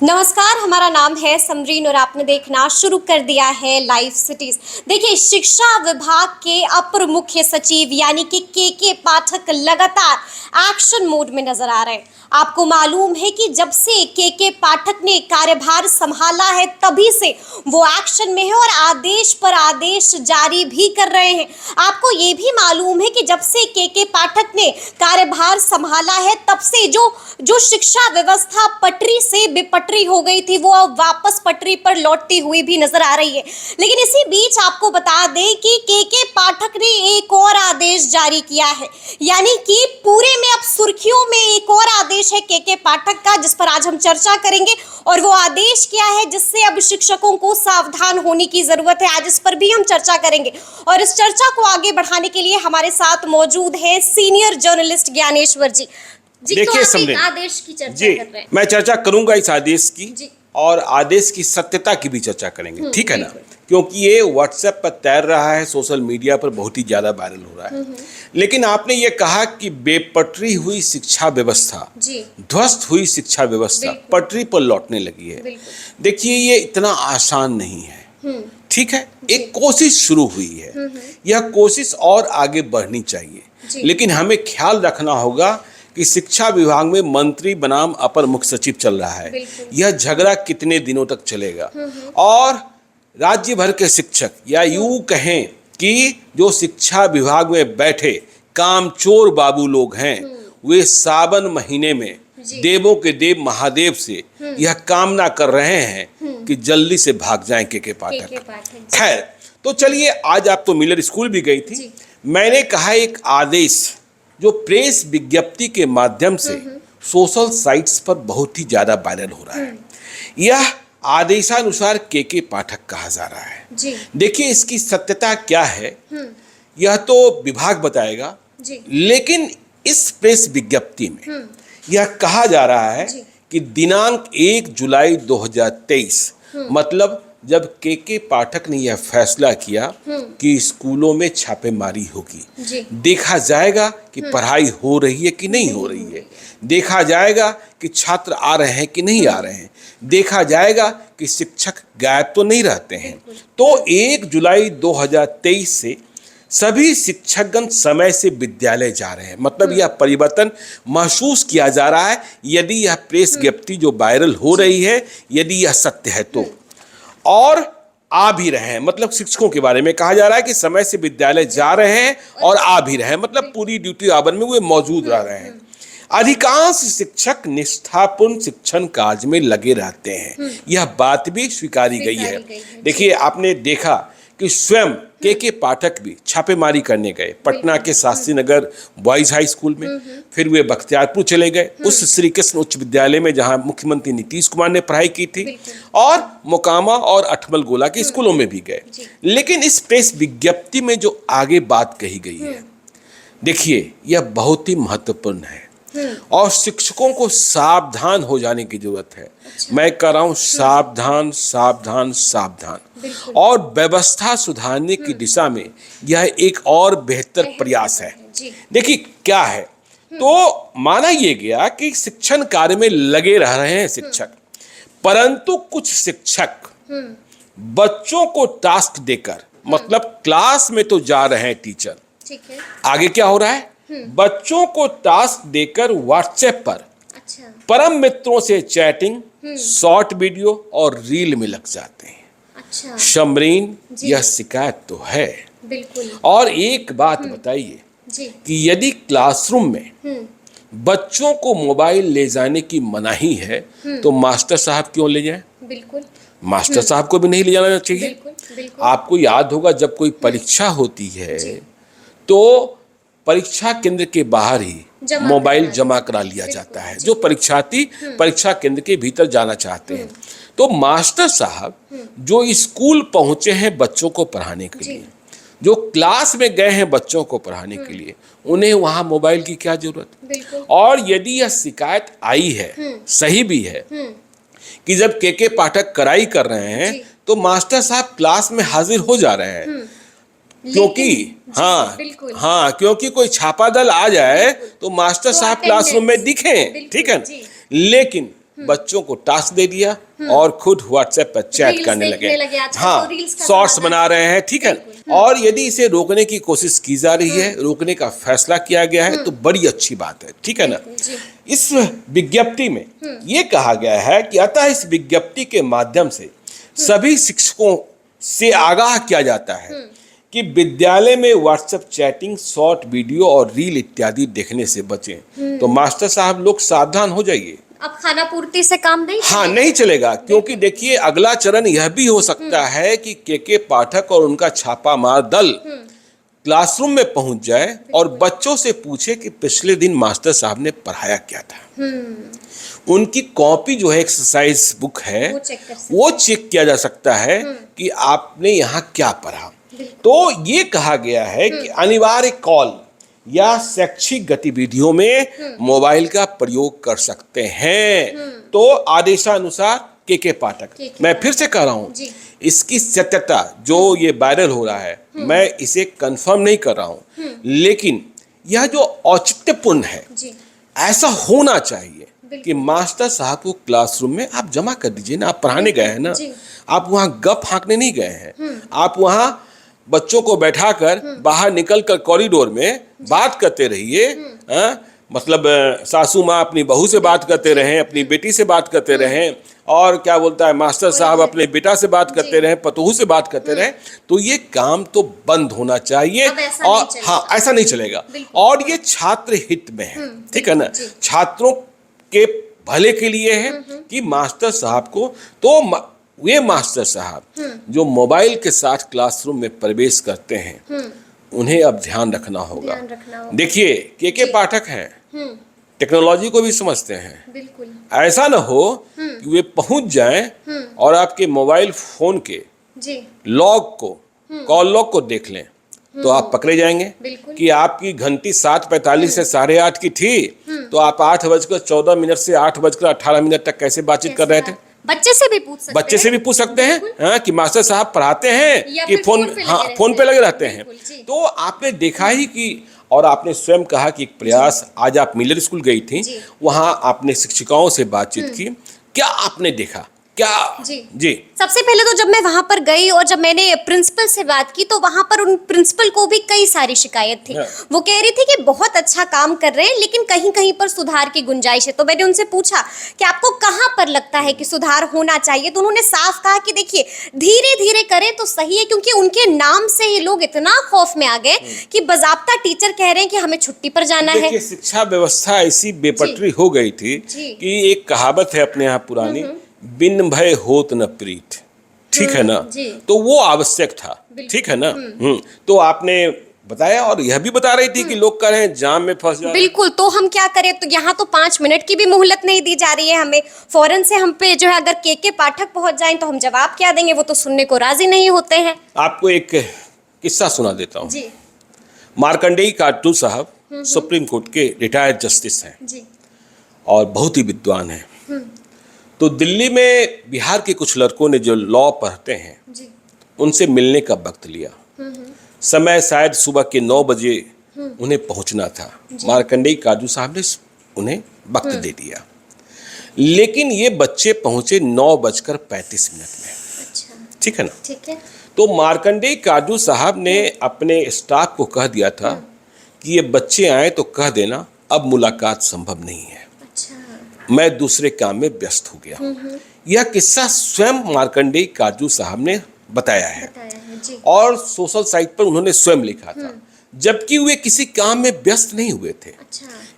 नमस्कार, हमारा नाम है समरीन और आपने देखना शुरू कर दिया है लाइव सिटीज। देखिए, शिक्षा विभाग के अपर मुख्य सचिव यानी कि के पाठक लगातार एक्शन मोड में नजर आ रहे हैं। आपको मालूम है कि जब से के पाठक ने कार्यभार संभाला है तभी से वो एक्शन में है और आदेश पर आदेश जारी भी कर रहे हैं। आपको ये भी मालूम है कि जब से के पाठक ने कार्यभार संभाला है तब से जो शिक्षा व्यवस्था पटरी से बेपटरी हो गई थी वो अब वापस पटरी पर लौटती हुई भी नजर आ रही है। लेकिन इसी बीच आपको बता दें कि के पाठक ने एक और आदेश जारी किया है, यानी कि पूरे में अब सुर्खियों में एक और आदेश है के पाठक का, जिस पर आज हम चर्चा करेंगे। और वो आदेश क्या है जिससे अब शिक्षकों को सावधान होने की जरूरत है, आज इस पर भी हम चर्चा करेंगे। और इस चर्चा को आगे बढ़ाने के लिए हमारे साथ मौजूद है सीनियर जर्नलिस्ट ज्ञानेश्वर जी। देखिए तो आदेश की चर्चा जी, कर रहे हैं। मैं चर्चा करूंगा इस आदेश की जी। और आदेश की सत्यता की भी चर्चा करेंगे, ठीक है ना, बिल्कुल। क्योंकि ये व्हाट्सएप पर तैर रहा है, सोशल मीडिया पर बहुत ही ज़्यादा वायरल हो रहा है। लेकिन आपने ये कहा कि बेपटरी हुई शिक्षा व्यवस्था, जी। ध्वस्त हुई शिक्षा व्यवस्था बिल्कुल। पटरी पर लौटने लगी है। बिल्कुल। देखिए, ये इतना आसान नहीं है, ठीक है, एक कोशिश शुरू हुई है, यह कोशिश और आगे बढ़नी चाहिए। लेकिन हमें ख्याल रखना होगा कि शिक्षा विभाग में मंत्री बनाम अपर मुख्य सचिव चल रहा है। यह झगड़ा कितने दिनों तक चलेगा और राज्य भर के शिक्षक या यूं कहें कि जो शिक्षा विभाग में बैठे कामचोर बाबू लोग हैं, वे सावन महीने में देवों के देव महादेव से यह कामना कर रहे हैं कि जल्दी से भाग जाएं के पाठक। खैर, तो चलिए, आज आप तो मिलर स्कूल भी गई थी। मैंने कहा एक आदेश जो प्रेस विज्ञप्ति के माध्यम से सोशल साइट्स पर बहुत ही ज्यादा वायरल हो रहा है। यह आदेशानुसार के पाठक कहा जा रहा है। जी। देखिए, इसकी सत्यता क्या है यह तो विभाग बताएगा, लेकिन इस प्रेस विज्ञप्ति में यह कहा जा रहा है कि दिनांक 1 जुलाई 2023 मतलब जब के पाठक ने यह फैसला किया कि स्कूलों में छापेमारी होगी, देखा जाएगा कि पढ़ाई हो रही है कि नहीं हो रही है, देखा जाएगा कि छात्र आ रहे हैं कि नहीं आ रहे हैं, देखा जाएगा कि शिक्षक गायब तो नहीं रहते हैं। तो 1 जुलाई 2023 से सभी शिक्षकगण समय से विद्यालय जा रहे हैं, मतलब यह परिवर्तन महसूस किया जा रहा है। यदि यह प्रेस विज्ञप्ति जो वायरल हो रही है, यदि यह सत्य है तो, और आ भी रहे हैं, मतलब शिक्षकों के बारे में कहा जा रहा है कि समय से विद्यालय जा रहे हैं और आ भी रहे हैं, मतलब पूरी ड्यूटी आवर में वे मौजूद रह रहे हैं। अधिकांश शिक्षक निष्ठापूर्ण शिक्षण कार्य में लगे रहते हैं, यह बात भी स्वीकारी गई है। देखिए, आपने देखा कि स्वयं के पाठक भी छापेमारी करने गए पटना के Shastri Nagar boys high school में, फिर वे बख्तियारपुर चले गए उस श्री कृष्ण उच्च विद्यालय में जहां मुख्यमंत्री नीतीश कुमार ने पढ़ाई की थी, और मोकामा और अठमल गोला के स्कूलों में भी गए। लेकिन इस प्रेस विज्ञप्ति में जो आगे बात कही गई है, देखिए, यह बहुत ही महत्वपूर्ण है और शिक्षकों को सावधान हो जाने की जरूरत है। मैं कह रहा हूं सावधान सावधान सावधान, और व्यवस्था सुधारने की दिशा में यह एक और बेहतर प्रयास है। देखिए क्या है, तो माना यह गया कि शिक्षण कार्य में लगे रह रहे हैं शिक्षक, परंतु कुछ शिक्षक बच्चों को टास्क देकर, मतलब क्लास में तो जा रहे हैं टीचर, ठीक है, आगे क्या हो रहा है, बच्चों को टास्क देकर व्हाट्सएप पर परम मित्रों से चैटिंग, शॉर्ट वीडियो और रील में लग जाते हैं। अच्छा। समरीन, यह शिकायत तो है। बिल्कुल। और एक बात बताइए कि यदि क्लासरूम में बच्चों को मोबाइल ले जाने की मनाही है तो मास्टर साहब क्यों ले जाएं? बिल्कुल। मास्टर साहब को भी नहीं ले जाना चाहिए। बिल्कुल। आपको याद होगा जब कोई परीक्षा होती है तो परीक्षा केंद्र के बाहर ही मोबाइल जमा करा लिया जाता है जो परीक्षार्थी परीक्षा केंद्र के भीतर जाना चाहते हैं। तो मास्टर साहब जो स्कूल पहुंचे हैं बच्चों को पढ़ाने के लिए, जो क्लास में गए हैं बच्चों को पढ़ाने के लिए, उन्हें वहां मोबाइल की क्या जरूरत। और यदि यह शिकायत आई है, सही भी है, कि जब के पाठक कराई कर रहे हैं तो मास्टर साहब क्लास में हाजिर हो जा रहे हैं, क्योंकि हाँ क्योंकि कोई छापा दल आ जाए तो मास्टर साहब क्लासरूम में दिखें, ठीक है। लेकिन बच्चों को टास्क दे दिया और खुद व्हाट्सएप पर चैट रील्स करने देखने लगे। आजकल हाँ, तो रील्स का शॉर्ट्स जमाना बना रहे हैं, ठीक है। और यदि इसे रोकने की कोशिश की जा रही है, रोकने का फैसला किया गया है, तो बड़ी अच्छी बात है, ठीक है ना। जी। इस विज्ञप्ति में ये कहा गया है कि अतः इस विज्ञप्ति के माध्यम से सभी शिक्षकों से आगाह किया जाता है कि विद्यालय में व्हाट्सएप चैटिंग, शॉर्ट वीडियो और रील इत्यादि देखने से बचें। तो मास्टर साहब लोग सावधान हो जाइए। अब खाना पूर्ति से काम नहीं हाँ, नहीं चलेगा, क्योंकि देखिए अगला चरण यह भी हो सकता है कि के पाठक और उनका छापामार दल क्लासरूम में पहुंच जाए और बच्चों से पूछे कि पिछले दिन मास्टर साहब ने पढ़ाया क्या था। उनकी कॉपी जो है, एक्सरसाइज बुक है, वो चेक किया जा सकता है कि आपने यहाँ क्या पढ़ा। तो ये कहा गया है कि अनिवार्य कॉल या शैक्षिक गतिविधियों में मोबाइल का प्रयोग कर सकते हैं। तो आदेशानुसार के पाठक, मैं फिर से कह रहा हूँ, इसकी सत्यता जो ये वायरल हो रहा है, मैं इसे कंफर्म नहीं कर रहा हूँ, लेकिन यह जो औचित्यपूर्ण है, ऐसा होना चाहिए कि मास्टर साहब को क्लासरूम में आप जमा कर दीजिए ना। आप पढ़ाने गए हैं ना, आप वहाँ गप हाँकने नहीं गए हैं। आप वहाँ बच्चों को बैठाकर बाहर निकलकर कॉरिडोर में बात करते रहिए। मतलब सासू माँ अपनी बहू से बात करते रहें, अपनी बेटी से बात करते रहें, और क्या बोलता है मास्टर साहब अपने बेटा से बात करते रहें, पतोहू से बात करते रहें। तो ये काम तो बंद होना चाहिए। और हाँ, ऐसा नहीं चलेगा। और ये छात्र हित में है, ठीक है ना, छात्रों के भले के लिए है कि मास्टर साहब को, तो वे मास्टर साहब जो मोबाइल के साथ क्लासरूम में प्रवेश करते हैं, उन्हें अब ध्यान रखना होगा। देखिए के पाठक हैं, टेक्नोलॉजी को भी समझते हैं। बिल्कुल। ऐसा ना हो कि वे पहुंच जाएं और आपके मोबाइल फोन के लॉग को, कॉल लॉग को देख लें, तो आप पकड़े जाएंगे कि आपकी घंटी 7:45 से 8:30 की थी, तो आप 8:14 से 8:18 तक कैसे बातचीत कर रहे थे। बच्चे से भी पूछ सकते हैं हाँ, कि मास्टर साहब पढ़ाते हैं कि फोन पे लगे रहते हैं। तो आपने देखा ही कि, और आपने स्वयं कहा कि एक प्रयास, आज आप मिलर स्कूल गई थी, वहां आपने शिक्षिकाओं से बातचीत की, क्या आपने देखा क्या? जी, सबसे पहले तो जब मैं वहां पर गई और जब मैंने प्रिंसिपल से बात की, तो वहां पर उन प्रिंसिपल को भी कई सारी शिकायत थी। वो कह रही थी कि बहुत अच्छा काम कर रहे हैं, लेकिन कहीं कहीं पर सुधार की गुंजाइश है। तो मैंने उनसे पूछा कि आपको कहाँ पर लगता है कि सुधार होना चाहिए, तो उन्होंने साफ कहा कि देखिए धीरे धीरे करें तो सही है, क्योंकि उनके नाम से ही लोग इतना खौफ में आ गए कि बाज़ाब्ता टीचर कह रहे हैं कि हमें छुट्टी पर जाना है। शिक्षा व्यवस्था ऐसी बेपटरी हो गई थी कि एक कहावत है अपने यहाँ पुरानी, बिन भय होत न प्रीत, ठीक है ना। तो वो आवश्यक था, ठीक है ना। तो आपने बताया, और यह भी बता रही थी कि लोग कह रहे हैं जाम में फंस जा। बिल्कुल, तो हम क्या करें। तो यहाँ तो 5 मिनट की भी मोहलत नहीं दी जा रही है हमें। फौरन से हम पे जो है, अगर के पाठक पहुंच जाएं तो हम जवाब क्या देंगे, वो तो सुनने को राजी नहीं होते हैं। आपको एक किस्सा सुना देता हूँ। मार्कंडेय काटू साहब सुप्रीम कोर्ट के रिटायर्ड जस्टिस हैं और बहुत ही विद्वान हैं। तो दिल्ली में बिहार के कुछ लड़कों ने जो लॉ पढ़ते हैं, उनसे मिलने का वक्त लिया। समय शायद सुबह के 9 बजे उन्हें पहुंचना था। मार्कंडेय काटू साहब ने उन्हें वक्त दे दिया, लेकिन ये बच्चे पहुंचे 9:35 में। ठीक है ना। ठीक है। तो मार्कंडेय काटू साहब ने अपने स्टाफ को कह दिया था कि ये बच्चे आए तो कह देना अब मुलाकात संभव नहीं है, मैं दूसरे काम में व्यस्त हो गया हूँ। यह किस्सा स्वयं मार्कंडेय काटू साहब ने बताया है और सोशल साइट पर उन्होंने स्वयं लिखा था, जबकि वे किसी काम में व्यस्त नहीं हुए थे।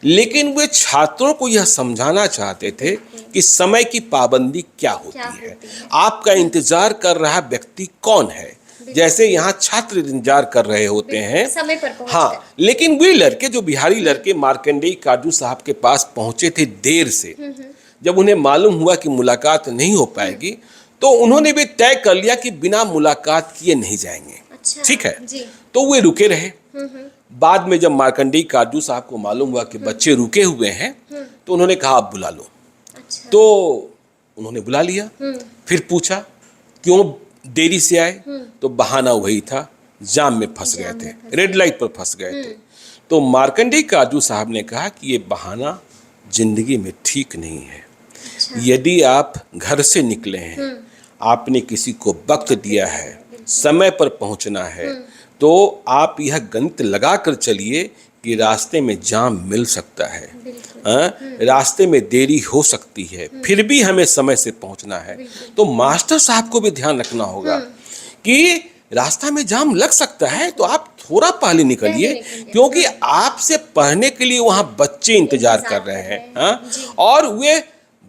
लेकिन वे छात्रों को यह समझाना चाहते थे कि समय की पाबंदी क्या होती है, आपका इंतजार कर रहा व्यक्ति कौन है। जैसे यहाँ छात्र इंतजार कर रहे होते हैं समय पर पहुंच हाँ, लेकिन वे लड़के, जो बिहारी लड़के मार्कंडेय काटू साहब के पास पहुंचे थे देर से, जब उन्हें मालूम हुआ कि मुलाकात नहीं हो पाएगी, तो उन्होंने भी तय कर लिया कि बिना मुलाकात किए नहीं जाएंगे। ठीक है। तो वे रुके रहे। बाद में जब मार्कंडेय काटू साहब को मालूम हुआ कि बच्चे रुके हुए हैं, तो उन्होंने कहा आप बुला लो। तो उन्होंने बुला लिया। फिर पूछा क्यों देरी से आए, तो बहाना वही था, जाम में फंस गए थे, रेड लाइट पर फंस गए थे। तो मार्कंडेय काटू साहब ने कहा कि ये बहाना जिंदगी में ठीक नहीं है। यदि आप घर से निकले हैं, आपने किसी को वक्त दिया है, समय पर पहुंचना है, तो आप यह गणित लगा कर चलिए कि रास्ते में जाम मिल सकता है, रास्ते में देरी हो सकती है, फिर भी हमें समय से पहुंचना है। तो मास्टर साहब को भी ध्यान रखना होगा कि रास्ता में जाम लग सकता है, तो आप थोड़ा पहले निकलिए, क्योंकि आपसे पढ़ने के लिए वहां बच्चे इंतजार कर रहे हैं, और वे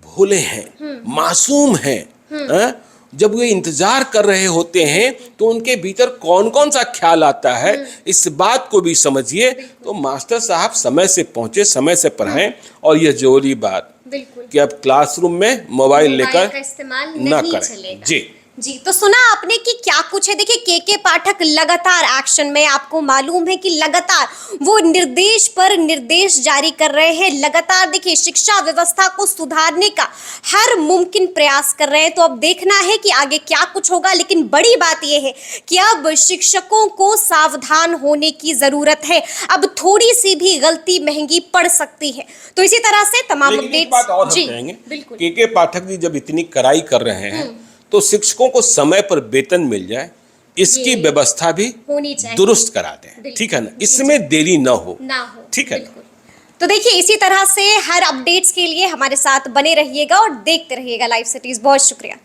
भोले हैं, मासूम हैं। जब वे इंतजार कर रहे होते हैं तो उनके भीतर कौन कौन सा ख्याल आता है, इस बात को भी समझिए। तो मास्टर साहब समय से पहुंचे, समय से पढ़ाएं। और यह जरूरी बात कि अब क्लासरूम में मोबाइल लेकर इस्तेमाल न नहीं करें। चलेगा। जी, तो सुना आपने कि क्या कुछ है। देखिए, के पाठक लगातार एक्शन में, आपको मालूम है कि लगातार वो निर्देश पर निर्देश जारी कर रहे हैं। लगातार देखिए शिक्षा व्यवस्था को सुधारने का हर मुमकिन प्रयास कर रहे हैं। तो अब देखना है कि आगे क्या कुछ होगा। लेकिन बड़ी बात यह है कि अब शिक्षकों को सावधान होने की जरूरत है। अब थोड़ी सी भी गलती महंगी पड़ सकती है। तो इसी तरह से तमाम अपडेट्स जी बिल्कुल के पाठक जी जब इतनी कड़ाई कर रहे हैं तो शिक्षकों को समय पर वेतन मिल जाए, इसकी व्यवस्था भी होनी चाहिए, दुरुस्त करा दें। ठीक है ना, इसमें देरी ना हो। ठीक है ना। तो देखिए, इसी तरह से हर अपडेट्स के लिए हमारे साथ बने रहिएगा और देखते रहिएगा लाइव सिटीज। बहुत शुक्रिया।